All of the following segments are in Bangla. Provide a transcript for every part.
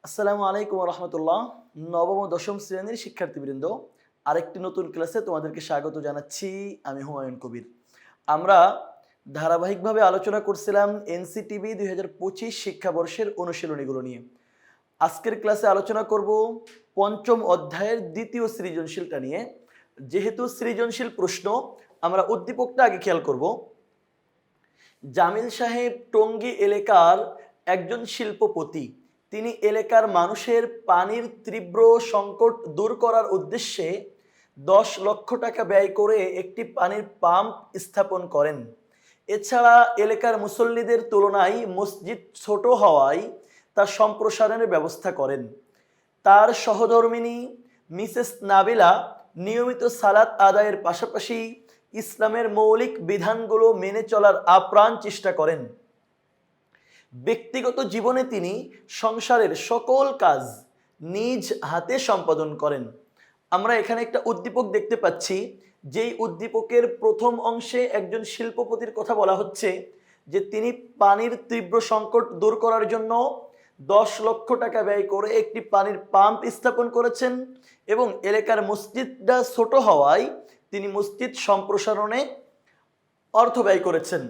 আসসালামু আলাইকুম রহমতুল্লাহ। নবম ও দশম শ্রেণীর শিক্ষার্থীবৃন্দ, আরেকটি নতুন ক্লাসে তোমাদেরকে স্বাগত জানাচ্ছি। আমি হুমায়ুন কবির। আমরা ধারাবাহিকভাবে আলোচনা করছিলাম এনসিটিভি 2025 শিক্ষাবর্ষের অনুশীলনীগুলো নিয়ে। আজকের ক্লাসে আলোচনা করব পঞ্চম অধ্যায়ের দ্বিতীয় সৃজনশীলটা নিয়ে। যেহেতু সৃজনশীল প্রশ্ন, আমরা উদ্দীপকটা আগে খেয়াল করব। জামিল সাহেব টঙ্গী এলাকার একজন শিল্পপতি। তিনি এলাকার মানুষের পানির তীব্র সংকট দূর করার উদ্দেশ্যে 10 লক্ষ টাকা ব্যয় করে একটি পানির পাম্প স্থাপন করেন। এছাড়া এলাকার মুসল্লিদের তুলনায় মসজিদ ছোট হওয়ায় তা সম্প্রসারণের ব্যবস্থা করেন। তার সহধর্মিণী মিসেস নাবিলা নিয়মিত সালাত আদায়ের পাশাপাশি ইসলামের মৌলিক বিধানগুলো মেনে চলার আপ্রাণ চেষ্টা করেন। ব্যক্তিগত জীবনে তিনি সংসারের সকল কাজ নিজ হাতে সম্পাদন করেন। আমরা এখানে একটা উদ্দীপক দেখতে পাচ্ছি, যেই উদ্দীপকের প্রথম অংশে একজন শিল্পপতির কথা বলা হচ্ছে, যে তিনি পানির তীব্র সংকট দূর করার জন্য 10 লক্ষ টাকা ব্যয় করে একটি পানির পাম্প স্থাপন করেছেন এবং এলাকার মসজিদটা ছোট হওয়ায় তিনি মসজিদ সম্প্রসারণে অর্থ ব্যয় করেছেন।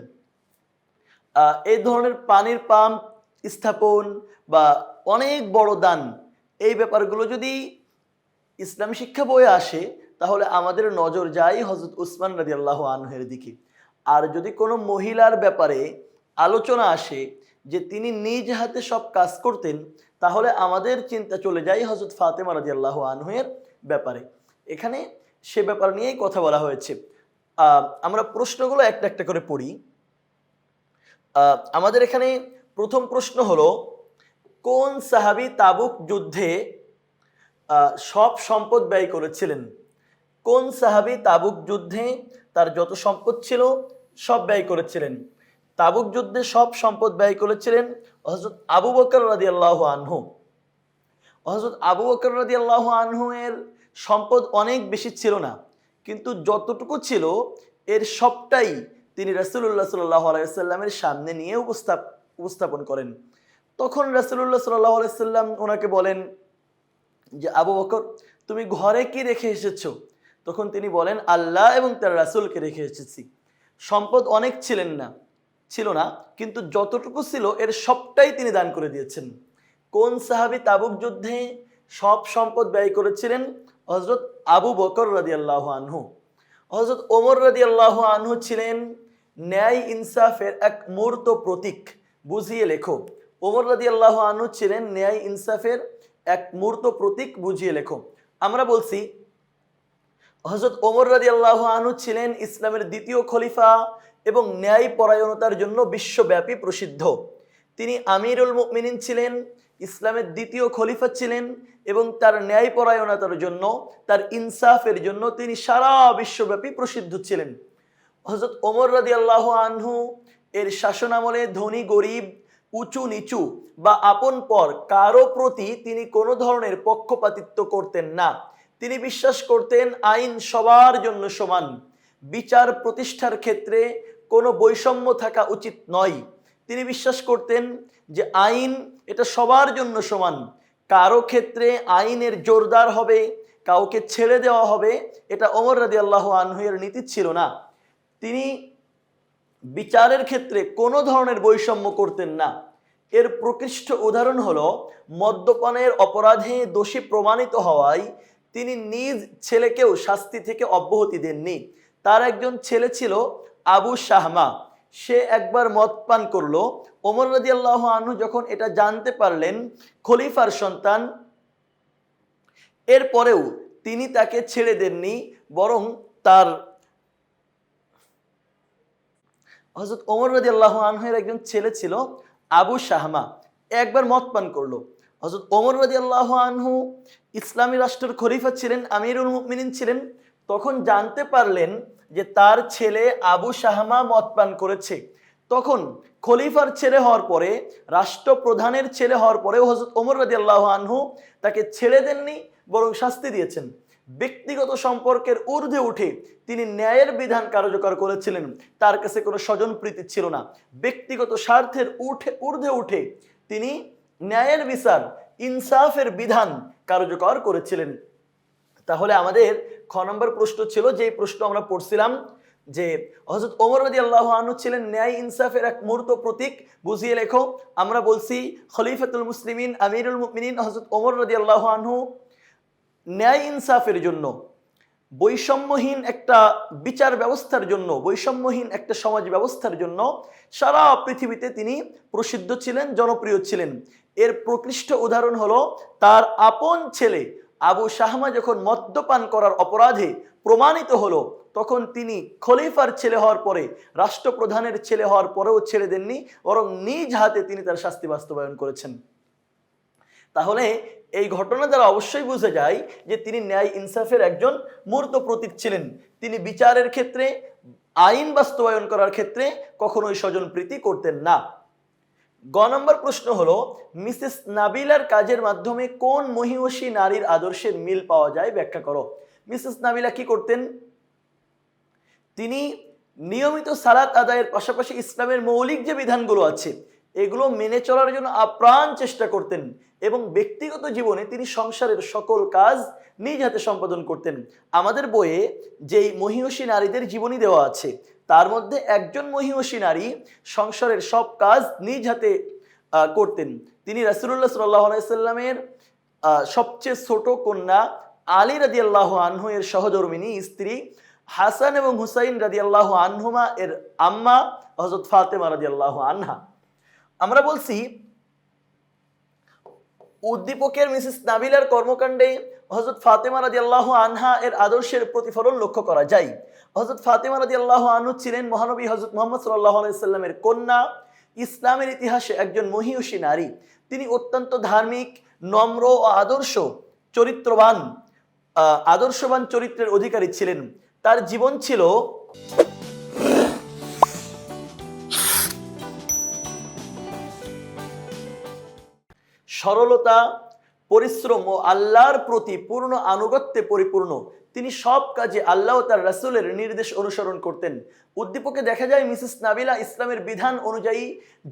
এই ধরনের পানির পাম্প স্থাপন বা অনেক বড় দান, এই ব্যাপারগুলো যদি ইসলাম শিক্ষা বইয়ে আসে, তাহলে আমাদের নজর যায় হযরত উসমান রাদিয়াল্লাহু আনহুর দিকে। আর যদি কোনো মহিলার ব্যাপারে আলোচনা আসে যে তিনি নিজ হাতে সব কাজ করতেন, তাহলে আমাদের চিন্তা চলে যায় হযরত ফাতেমা রাদিয়াল্লাহু আনহুর ব্যাপারে। এখানে সে ব্যাপার নিয়েই কথা বলা হয়েছে। আমরা প্রশ্নগুলো একটা একটা করে পড়ি। আমাদের এখানে প্রথম প্রশ্ন হলো, কোন সাহাবী তাবুক যুদ্ধে সব সম্পদ ব্যয় করেছিলেন? কোন সাহাবী তাবুক যুদ্ধে তার যত সম্পদ ছিল সব ব্যয় করেছিলেন? তাবুক যুদ্ধে সব সম্পদ ব্যয় করেছিলেন হযরত আবু বকর রাদিয়াল্লাহু আনহু। হযরত আবু বকর রাদিয়াল্লাহু আনহু এর সম্পদ অনেক বেশি ছিল না, কিন্তু যতটুকু ছিল এর সবটাই তিনি রাসূলুল্লাহ সাল্লাল্লাহু আলাইহি ওয়াসাল্লামের সামনে নিয়ে উপস্থাপন করেন। তখন রাসূলুল্লাহ সাল্লাল্লাহু আলাইহি ওয়াসাল্লাম ওনাকে বলেন যে, আবু বকর, তুমি ঘরে কি রেখে এসেছো? তখন তিনি বলেন, আল্লাহ এবং তার রাসূলকে রেখে এসেছি। সম্পদ অনেক ছিল না, কিন্তু যতটুকু ছিল এর সবটাই তিনি দান করে দিয়েছেন। কোন সাহাবী তাবুক যুদ্ধে সব সম্পদ ব্যয় করেছিলেন? হযরত আবু বকর রাদিয়াল্লাহু আনহু। হযরত ওমর রাদিয়াল্লাহু আনহু ছিলেন ন্যায় ইনসাফের এক মূর্ত প্রতীক। বুঝিয়ে লেখো। ওমর রাদিয়াল্লাহু আনহু ছিলেন ন্যায় ইনসাফের এক মূর্ত প্রতীক, বুঝিয়ে লেখো। আমরা বলছি হযরত ওমর রাদিয়াল্লাহু আনহু ছিলেন ইসলামের দ্বিতীয় খলিফা এবং ন্যায় পরায়ণতার জন্য বিশ্বব্যাপী প্রসিদ্ধ। তিনি আমিরুল মুমিনিন ছিলেন, ইসলামের দ্বিতীয় খলিফা ছিলেন এবং তার ন্যায় পরায়ণতার জন্য, তার ইনসাফের জন্য তিনি সারা বিশ্বব্যাপী প্রসিদ্ধ ছিলেন। হযরত ওমর রাদিয়াল্লাহু আনহু এর শাসনামলে ধনী গরিব, উঁচু নিচু বা আপন পর কারো প্রতি তিনি কোনো ধরনের পক্ষপাতিত্ব করতেন না। তিনি বিশ্বাস করতেন আইন সবার জন্য সমান। বিচার প্রতিষ্ঠার ক্ষেত্রে কোনো বৈষম্য থাকা উচিত নয়। তিনি বিশ্বাস করতেন যে আইন এটা সবার জন্য সমান। কারো ক্ষেত্রে আইনের জোরদার হবে, কাউকে ছেড়ে দেওয়া হবে, এটা ওমর রাদিয়াল্লাহু আনহু এর নীতি ছিল না। তিনি বিচারের ক্ষেত্রে কোনো ধরনের বৈষম্য করতেন না। এর প্রকৃষ্ট উদাহরণ হলো, মদ্যপানের অপরাধে দোষী প্রমাণিত হওয়ায় তিনি নিজ ছেলেকেও শাস্তি থেকে অব্যাহতি দেননি। তার একজন ছেলে ছিল আবু শাহমা। সে একবার মদ পান করলো। ওমর রাদিয়াল্লাহু আনহু যখন এটা জানতে পারলেন খলিফার সন্তান, এরপরেও তিনি তাকে ছেড়ে দেননি, বরং তার হযরত ওমর রাদিয়াল্লাহু আনহুর একজন ছেলে ছিল আবু শাহমা, একবার মদ পান করলো। হযরত ওমর রাদিয়াল্লাহু আনহু ইসলামী রাষ্ট্রের খলিফা ছিলেন, আমিরুল মুমিনিন ছিলেন। তখন জানতে পারলেন যে তার ছেলে আবু শাহমা মদ পান করেছে। তখন খলিফার ছেলে হওয়ার পরে, রাষ্ট্রপ্রধানের ছেলে হওয়ার পরেও হযরত ওমর রাদিয়াল্লাহু আনহু তাকে ছেড়ে দেননি, বরং শাস্তি দিয়েছেন। ব্যক্তিগত সম্পর্কের ঊর্ধ্বে উঠে তিনি ন্যায়ের বিধান কার্যকর করেছিলেন। তার কাছে কোনো স্বজনপ্রীতি ছিল না। ব্যক্তিগত স্বার্থের ঊর্ধ্বে উঠে তিনি ন্যায়ের বিচার ইনসাফের বিধান কার্যকর করেছিলেন। তাহলে আমাদের খ নম্বর প্রশ্ন ছিল, যে প্রশ্ন আমরা পড়ছিলাম যে হযরত ওমর রাদিয়াল্লাহু আনহু ছিলেন ন্যায় ইনসাফের এক মূর্ত প্রতীক, বুঝিয়ে লেখো। আমরা বলছি খলিফাতুল মুসলিমিন আমিরুল মুমিনিন হযরত ওমর রাদিয়াল্লাহু আনহু ন্যায় ইনসাফের জন্য, বৈষম্যহীন একটা বিচার ব্যবস্থার জন্য, বৈষম্যহীন একটা সমাজ ব্যবস্থার জন্য সারা পৃথিবীতে তিনি প্রসিদ্ধ ছিলেন, জনপ্রিয় ছিলেন। এর প্রকৃষ্ট উদাহরণ হলো তার আপন ছেলে আবু শাহমা যখন মদ্যপান করার অপরাধে প্রমাণিত হলো, তখন তিনি খলিফার ছেলে হওয়ার পরে, রাষ্ট্রপ্রধানের ছেলে হওয়ার পরেও ছেড়ে দেননি, বরং নিজ হাতে তিনি তার শাস্তি বাস্তবায়ন করেছেন। তাহলে এই ঘটনা দ্বারা অবশ্যই বোঝা যায় যে তিনি ন্যায় ইনসাফের একজন মূর্ত প্রতীক ছিলেন। তিনি বিচারের ক্ষেত্রে, আইন বাস্তবায়ন করার ক্ষেত্রে কখনোই স্বজনপ্রীতি করতেন না। গ নম্বর প্রশ্ন হলো, মিসেস নাবিলার কাজের মাধ্যমে কোন মহিয়সী নারীর আদর্শের মিল পাওয়া যায়, ব্যাখ্যা করো। মিসেস নাবিলা কি করতেন? তিনি নিয়মিত সালাত আদায়ের পাশাপাশি ইসলামের মৌলিক যে বিধানগুলো আছে এগুলো মেনে চলার জন্য আপ্রাণ চেষ্টা করতেন, এবং ব্যক্তিগত জীবনে তিনি সংসারের সকল কাজ নিজ হাতে সম্পাদন করতেন। আমাদের বইয়ে যেই মহিয়সী নারীদের জীবনী দেওয়া আছে তার মধ্যে একজন মহিয়সী নারী সংসারের সব কাজ নিজ হাতে করতেন। তিনি রাসূলুল্লাহ সাল্লাল্লাহু আলাইহি সাল্লামের সবচেয়ে ছোট কন্যা আলী রাদিয়াল্লাহু আনহু এর সহধর্মিণী স্ত্রী হাসান এবং হুসাইন রাদিয়াল্লাহু আনহুমা এর আম্মা হযরত ফাতেমা রাদিয়াল্লাহু আনহা। আমরা বলছি উদ্দীপকের মিসেস নাবিলার কর্মকাণ্ডে হযরত ফাতেমা রাদিয়াল্লাহু আনহা এর আদর্শের প্রতিফলন লক্ষ্য করা যায়। হযরত ফাতেমা রাদিয়াল্লাহু আনহু ছিলেন মহানবী হযরত মুহাম্মদ সাল্লাল্লাহু আলাইহি সাল্লামের কন্যা, ইসলামের ইতিহাসে একজন মহিয়সী নারী। তিনি অত্যন্ত ধার্মিক, নম্র ও আদর্শবান চরিত্রের অধিকারী ছিলেন। তার জীবন ছিল সরলতা, পরিশ্রম ও আল্লাহর প্রতি পূর্ণ আনুগত্যে পরিপূর্ণ। তিনি সব কাজে আল্লাহ ও তার রাসূলের নির্দেশ অনুসরণ করতেন। উদ্দীপকে দেখা যায় মিসেস নাবিলা ইসলামের বিধান অনুযায়ী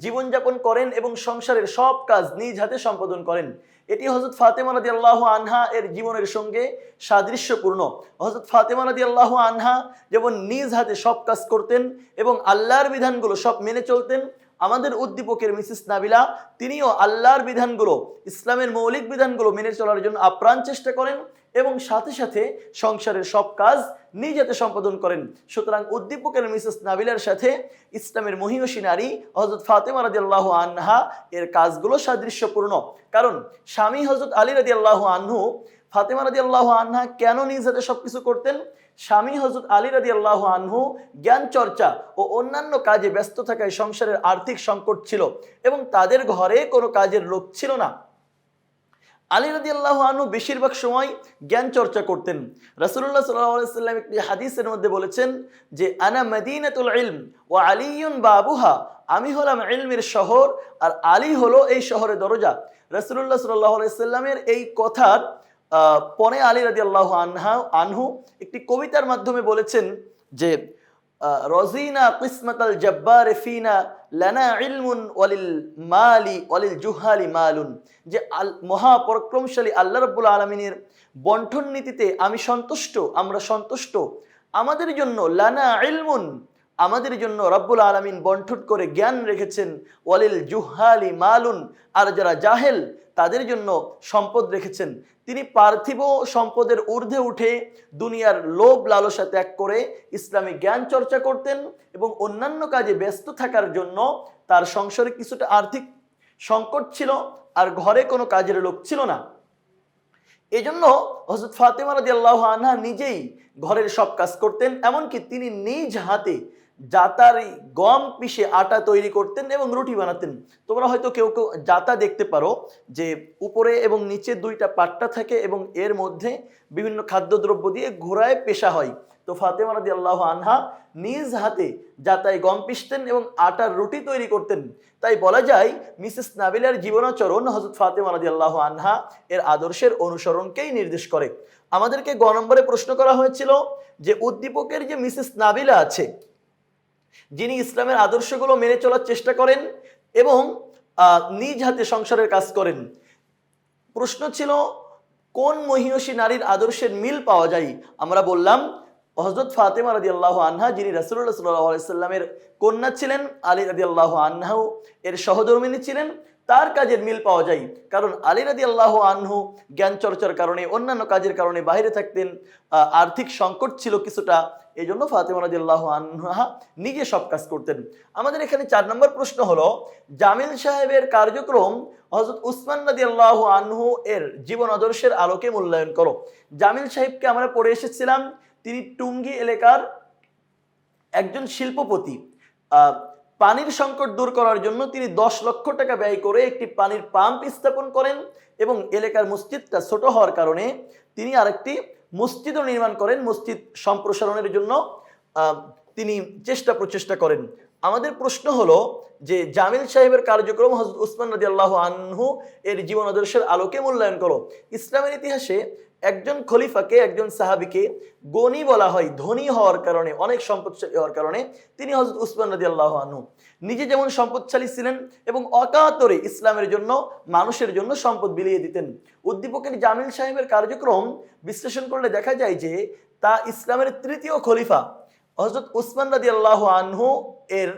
জীবনযাপন করেন এবং সংসারের সব কাজ নিজ হাতে সম্পাদন করেন। এটি হযরত ফাতেমা রাদিয়াল্লাহু আনহা এর জীবনের সঙ্গে সাদৃশ্যপূর্ণ। হযরত ফাতেমা রাদিয়াল্লাহু আনহা যেমন নিজ হাতে সব কাজ করতেন এবং আল্লাহর বিধানগুলো সব মেনে চলতেন, আমাদের উদ্দীপকের মিসেস নাবিলা তিনিও আল্লাহর বিধানগুলো, ইসলামের মৌলিক বিধানগুলো মেনে চলার জন্য আপ্রাণ চেষ্টা করেন এবং সাথে সাথে সংসারের সব কাজ নিজ হাতে সম্পাদন করেন। সুতরাং উদ্দীপকের মিসেস নাবিলার সাথে ইসলামের মহিয়সী নারী হযরত ফাতেমা রাদিয়াল্লাহু আনহা এর কাজগুলো সাদৃশ্যপূর্ণ। কারণ স্বামী হযরত আলী রাদিয়াল্লাহু আনহু, ফাতেমা রাদিয়াল্লাহু আনহা কেন নিজ হাতে সবকিছু করতেন? স্বামী হযরত আলী রাদিয়াল্লাহু আনহু জ্ঞান চর্চা ও অন্যান্য কাজে ব্যস্ত থাকায় সংসারের আর্থিক সংকট ছিল এবং তাদের ঘরে কোনো কাজের লোক ছিল না। আলী রাদিয়াল্লাহু আনহু বেশিরভাগ সময় জ্ঞান চর্চা করতেন। রাসূলুল্লাহ সাল্লাল্লাহু আলাইহি ওয়াসাল্লাম একটি হাদিসের মধ্যে বলেছেন যে আনা মাদিনাতুল ইলম ওয়া আলিয়ুন বাবুহা, আমি হলাম ইলমের শহর আর আলী হলো এই শহরের দরজা। রাসূলুল্লাহ সাল্লাল্লাহু আলাইহি ওয়াসাল্লামের এই কথার পরে আলী রাদিয়াল্লাহু আনহু একটি কবিতার মাধ্যমে বলেছেন যে রজিনা কিসমাতাল জব্বার ফিনা লানা ইলমুন ওয়ালিল মালি ওয়ালিল জুহালি মালুন, যে মহাপরাক্রমশালী আল্লাহ রাব্বুল আলামিনের বন্টন নীতিতে আমি সন্তুষ্ট, আমরা সন্তুষ্ট। আমাদের জন্য লানা ইলমুন, আমাদের জন্য রব্বুল আলামিন বন্টন করে জ্ঞান রেখেছেন, ওয়ালিল জুহালি মালুন, আর যারা জাহেল তাদের জন্য সম্পদ রেখেছেন। তিনি পার্থিব সম্পদের ঊর্ধ্বে উঠে দুনিয়ার লোভ লালসা ত্যাগ করে ইসলামী জ্ঞান চর্চা করতেন এবং অন্যান্য কাজে ব্যস্ত থাকার জন্য তার সংসারে কিছুটা আর্থিক সংকট ছিল আর ঘরে কোনো কাজের লোক ছিল না। এজন্য হযরত ফাতেমা রাদিয়াল্লাহু আনহা নিজেই ঘরের সব কাজ করতেন, এমনকি তিনি নিজ হাতে জাতার গম পিষে আটা তৈরি করতেন এবং রুটি বানাতেন। তোমরা হয়তো কেউ কেউ জাতা দেখতে পারো যে উপরে এবং নিচে দুইটা পাট্টা থাকে এবং এর মধ্যে বিভিন্ন খাদ্যদ্রব্য দিয়ে ঘোরায় পেশা হয়। তো ফাতেমা রাদিয়াল্লাহু আনহা নিজ হাতে জাতায় গম পিষতেন এবং আটার রুটি তৈরি করতেন। তাই বলা যায় মিসেস নাবিলার জীবনাচরণ হযরত ফাতেমা রাদিয়াল্লাহু আনহা এর আদর্শের অনুসরণকেই নির্দেশ করে। আমাদেরকে গ নম্বরে প্রশ্ন করা হয়েছিল যে উদ্দীপকের যে মিসেস নাবিলা আছে, যিনি ইসলামের আদর্শগুলো মেনে চলার চেষ্টা করেন এবং নিজ হাতে সংসারের কাজ করেন, প্রশ্ন ছিল কোন মহিয়সী নারীর আদর্শের মিল পাওয়া যায়। আমরা বললাম হযরত ফাতেমা রাদিয়াল্লাহু আনহা, যিনি রাসূলুল্লাহ সাল্লাল্লাহু আলাইহি সাল্লামের কন্যা ছিলেন, আলী রাদিয়াল্লাহু আনহু এর সহধর্মিণী ছিলেন, তার কাজের মিল পাওয়া যায়। কারণ আলী রাদিয়াল্লাহু আনহু জ্ঞান চর্চার কারণে, অন্যান্য কাজের কারণে বাইরে থাকতেন, আর্থিক সংকট ছিল কিছুটা, এই জন্য ফাতেমা রাদিয়াল্লাহু আনহা নিজে সব কাজ করতেন। আমাদের এখানে 4 নম্বর প্রশ্ন হলো, জামিল সাহেবের কার্যক্রম হযরত উসমান রাদিয়াল্লাহু আনহু এর জীবন আদর্শের আলোকে মূল্যায়ন করো। জামিল সাহেবকে আমরা পড়ে এসেছিলাম, তিনি টুঙ্গি এলাকার একজন শিল্পপতি। পানির সংকট দূর করার জন্য তিনি 10 লক্ষ টাকা ব্যয় করে একটি পানির পাম্প স্থাপন করেন এবং এলাকার মসজিদটা ছোট হওয়ার কারণে তিনি আরেকটি মসজিদও নির্মাণ করেন। মসজিদ সম্প্রসারণের জন্য তিনি প্রচেষ্টা করেন। আমাদের প্রশ্ন হলো যে জামিল সাহেবের কার্যক্রম হযরত উসমান রাদিয়াল্লাহু আনহু এর জীবন আদর্শের আলোকে মূল্যায়ন করো। ইসলামের ইতিহাসে একজন খলিফাকে, একজন সাহাবীকে গনি বলা হয় ধনী হওয়ার কারণে, অনেক সম্পদশালী হওয়ার কারণে। তিনি হযরত উসমান রাদিয়াল্লাহু আনহু নিজে যেমন সম্পদশালী ছিলেন এবং অকাতরে ইসলামের জন্য, মানুষের জন্য সম্পদ বিলিয়ে দিতেন। উদ্দীপকের জামিল সাহেবের কার্যক্রম বিশ্লেষণ করলে দেখা যায় যে তা ইসলামের তৃতীয় খলিফা হযরত উসমান রাদিয়াল্লাহু আনহু এর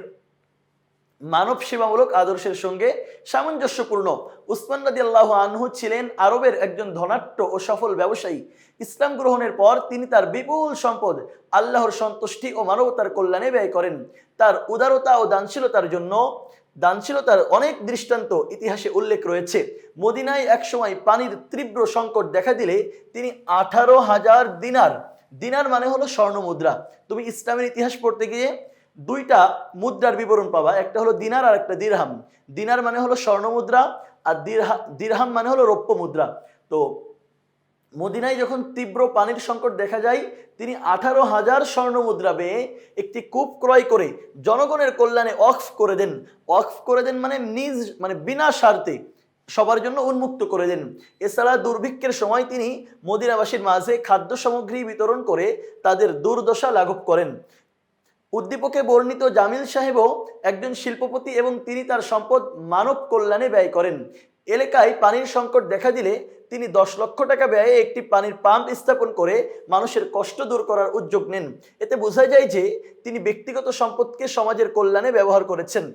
মানব সেবামূলক আদর্শের সঙ্গে সামঞ্জস্যপূর্ণ। উসমান রাদিয়াল্লাহু আনহু ছিলেন আরবের একজন ধনাঢ্য ও সফল ব্যবসায়ী। ইসলাম গ্রহণের পর তিনি তার বিপুল সম্পদ আল্লাহর সন্তুষ্টি ও মানবতার কল্যাণে ব্যয় করেন। তার উদারতা ও দানশীলতার অনেক দৃষ্টান্ত ইতিহাসে উল্লেখ রয়েছে। মদিনায় একসময় পানির তীব্র সংকট দেখা দিলে তিনি 18,000 দিনার, দিনার মানে হলো স্বর্ণ মুদ্রা। তুমি ইসলামের ইতিহাস পড়তে গিয়ে 2টা মুদ্রার বিবরণ পাবা, একটা হলো দিনার আর একটা দিরহাম। দিনার মানে হলো স্বর্ণ মুদ্রা আর দিরহাম মানে হলো রৌপ্য মুদ্রা। তো মদিনায় যখন তীব্র পানির সংকট দেখা যায়, তিনি 18,000 স্বর্ণ মুদ্রা বেয়ে একটি কূপ ক্রয় করে জনগণের কল্যাণে ওয়াকফ করে দেন। ওয়াকফ করে দেন মানে বিনা স্বার্থে সবার জন্য উন্মুক্ত করে দেন। এছাড়া দুর্ভিক্ষের সময় তিনি মদিনাবাসীর মাঝে খাদ্য সামগ্রী বিতরণ করে তাদের দুর্দশা লাঘব করেন। উদ্দীপকে বর্ণিত জামিল সাহেবও একজন শিল্পপতি এবং তিনি তার সম্পদ মানব কল্যাণে ব্যয় করেন। এলাকায় পানির সংকট দেখা দিলে তিনি 10 লক্ষ টাকা ব্যয়ে একটি পানির পাম্প স্থাপন করে মানুষের কষ্ট দূর করার উদ্যোগ নেন। এতে বোঝা যায় যে তিনি ব্যক্তিগত সম্পদকে সমাজের কল্যাণে ব্যবহার করেছেন।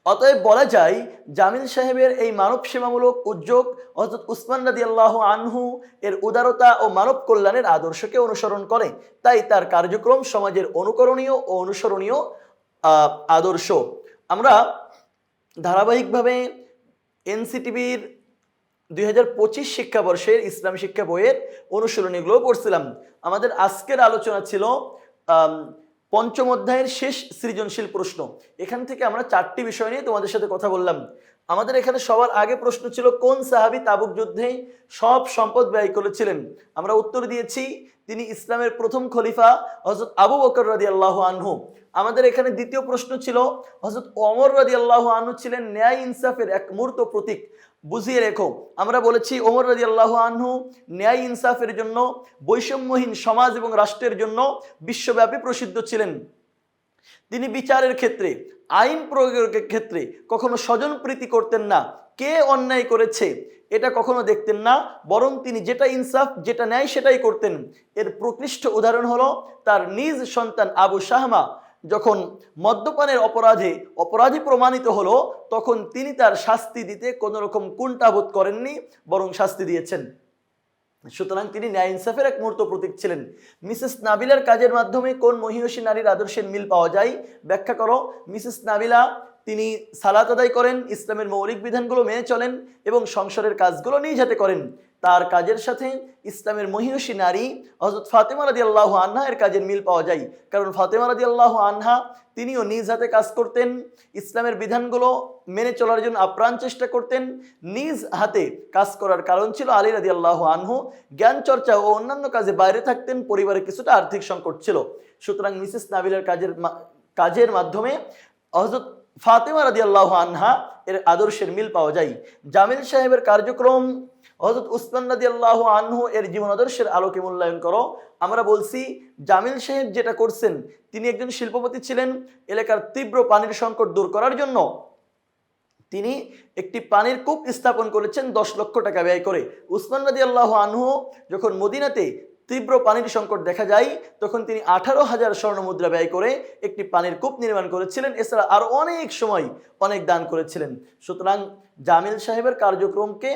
অতএব বলা যায় জামিল সাহেবের এই মানব সেবামূলক উদ্যোগ হযরত উসমান রাদিয়াল্লাহু আনহু এর উদারতা ও মানব কল্যাণের আদর্শকে অনুসরণ করে। তাই তার কার্যক্রম সমাজের অনুকরণীয় ও অনুসরণীয় আদর্শ। আমরা ধারাবাহিকভাবে এনসিটিভির 2025 শিক্ষাবর্ষের ইসলাম শিক্ষা বইয়ের অনুশীলনীগুলো পড়ছিলাম। আমাদের আজকের আলোচনা ছিল পঞ্চম অধ্যায়ের শেষ সৃজনশীল প্রশ্ন। এখান থেকে আমরা 4টি বিষয় নিয়ে তোমাদের সাথে কথা বললাম। আমাদের এখানে সবার আগে প্রশ্ন ছিল কোন সাহাবী তাবুক যুদ্ধে সব সম্পদ ব্যয় করেছিলেন। আমরা উত্তর দিয়েছি তিনি ইসলামের প্রথম খলিফা হযরত আবু বকর রাদিয়াল্লাহু আনহু। আমাদের এখানে দ্বিতীয় প্রশ্ন ছিল হযরত ওমর রাদিয়াল্লাহু আনহু ছিলেন ন্যায় ইনসাফের এক মূর্ত প্রতীক। বুঝিয়ে রেখো, আমরা বলেছি ওমর রাদিয়াল্লাহু আনহু ন্যায় ইনসাফের জন্য, বৈষম্যহীন সমাজ এবং রাষ্ট্রের জন্য বিশ্বব্যাপী প্রসিদ্ধ ছিলেন। তিনি বিচারের ক্ষেত্রে, আইন প্রয়োগের ক্ষেত্রে কখনো স্বজনপ্রীতি করতেন না। কে অন্যায় করেছে এটা কখনো দেখতেন না, বরং তিনি যেটা ইনসাফ, যেটা ন্যায় সেটাই করতেন। এর প্রকৃষ্ট উদাহরণ হলো তার নিজ সন্তান আবু শাহমা যখন মদ্যপানের অপরাধী প্রমাণিত হলো, তখন তিনি তার শাস্তি দিতে কোনো রকম কুণ্ঠাবোধ করেননি, বরং শাস্তি দিয়েছেন। সুতরাং তিনি ন্যায় ইনসাফের এক মূর্ত প্রতীক ছিলেন। মিসেস নাবিলার কাজের মাধ্যমে কোন মহিয়সী নারীর আদর্শের মিল পাওয়া যায় ব্যাখ্যা করো। মিসেস নাবিলা তিনি সালাত আদায় করেন, ইসলামের মৌলিক বিধানগুলো মেনে চলেন এবং সংসারের কাজগুলো নিজ হাতে করেন। তার কাজের সাথে ইসলামের মহিয়সী নারী হযরত ফাতেমা রাদিয়াল্লাহু আনহা এর কাজের মিল পাওয়া যায়। কারণ ফাতেমা রাদিয়াল্লাহু আনহা তিনিও নিজ হাতে কাজ করতেন, ইসলামের বিধানগুলো মেনে চলার জন্য আপ্রাণ চেষ্টা করতেন। নিজ হাতে কাজ করার কারণ ছিল আলী রাদিয়াল্লাহু আনহু জ্ঞান চর্চা ও অন্যান্য কাজে বাইরে থাকতেন, পরিবারে কিছুটা আর্থিক সংকট ছিল। সুতরাং মিসেস নাবিলার কাজের মাধ্যমে হযরত ফাতেমা রাদিয়াল্লাহু আনহা এর আদর্শের মিল পাওয়া যায়। জামিল সাহেবের কার্যক্রম হযরত উসমান রাদিয়াল্লাহু আনহু এর জীবন আদর্শের আলোকে মূল্যায়ন করো। আমরা বলছি জামিল সাহেব যেটা করছেন, তিনি একজন শিল্পপতি ছিলেন। এলাকার তীব্র পানির সংকট দূর করার জন্য তিনি একটি পানির কূপ স্থাপন করেছেন 10 লক্ষ টাকা ব্যয় করে। উসমান রাদিয়াল্লাহু আনহু যখন মদিনাতে তীব্র পানির সংকট দেখা যায়, তখন তিনি 18,000 স্বর্ণমুদ্রা ব্যয় করে একটি পানির কূপ নির্মাণ করেছিলেন। এছাড়া আরও অনেক সময় অনেক দান করেছিলেন। সুতরাং জামিল সাহেবের কার্যক্রমকে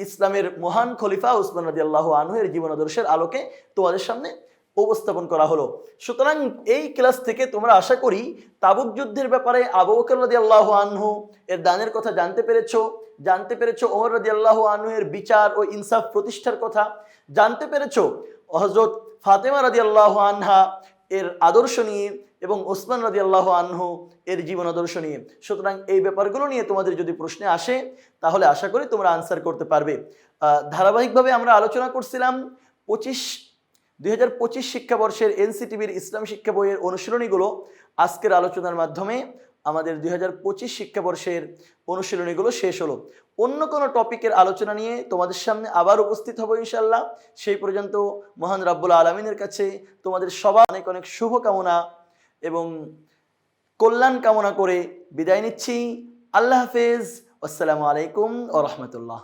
ইসলামের মহান খলিফা উসমান রাদিয়াল্লাহু আনহু এর জীবন আদর্শের আলোকে তোমাদের সামনে উপস্থাপন করা হলো। সুতরাং এই ক্লাস থেকে তোমরা আশা করি তাবুক যুদ্ধের ব্যাপারে আবু বকর রাদিয়াল্লাহু আনহু এর দানের কথা জানতে পেরেছো ওমর রাদিয়াল্লাহু আনহু এর বিচার ও ইনসাফ প্রতিষ্ঠার কথা জানতে পেরেছো, হযরত ফাতেমা রাদিয়াল্লাহু আনহা এর আদর্শ নিয়ে এবং ওসমান রাদিয়াল্লাহু আনহু এর জীবন আদর্শ নিয়ে। সুতরাং এই ব্যাপারগুলো নিয়ে তোমাদের যদি প্রশ্নে আসে তাহলে আশা করি তোমরা আনসার করতে পারবে। ধারাবাহিকভাবে আমরা আলোচনা করছিলাম 2025 শিক্ষাবর্ষের এনসিটিভির ইসলাম শিক্ষা বইয়ের অনুশীলনীগুলো। আজকের আলোচনার মাধ্যমে আমাদের 2025 শিক্ষাবর্ষের অনুশীলনীগুলো শেষ হলো। অন্য কোনো টপিকের আলোচনা নিয়ে তোমাদের সামনে আবার উপস্থিত হব ইনশাআল্লাহ। সেই পর্যন্ত মহান রাব্বুল আলামিনের কাছে তোমাদের সবার অনেক অনেক শুভকামনা এবং কল্যাণ কামনা করে বিদায় নিচ্ছি। আল্লাহ হাফেজ। আসসালামু আলাইকুম ওয়া রাহমাতুল্লাহ।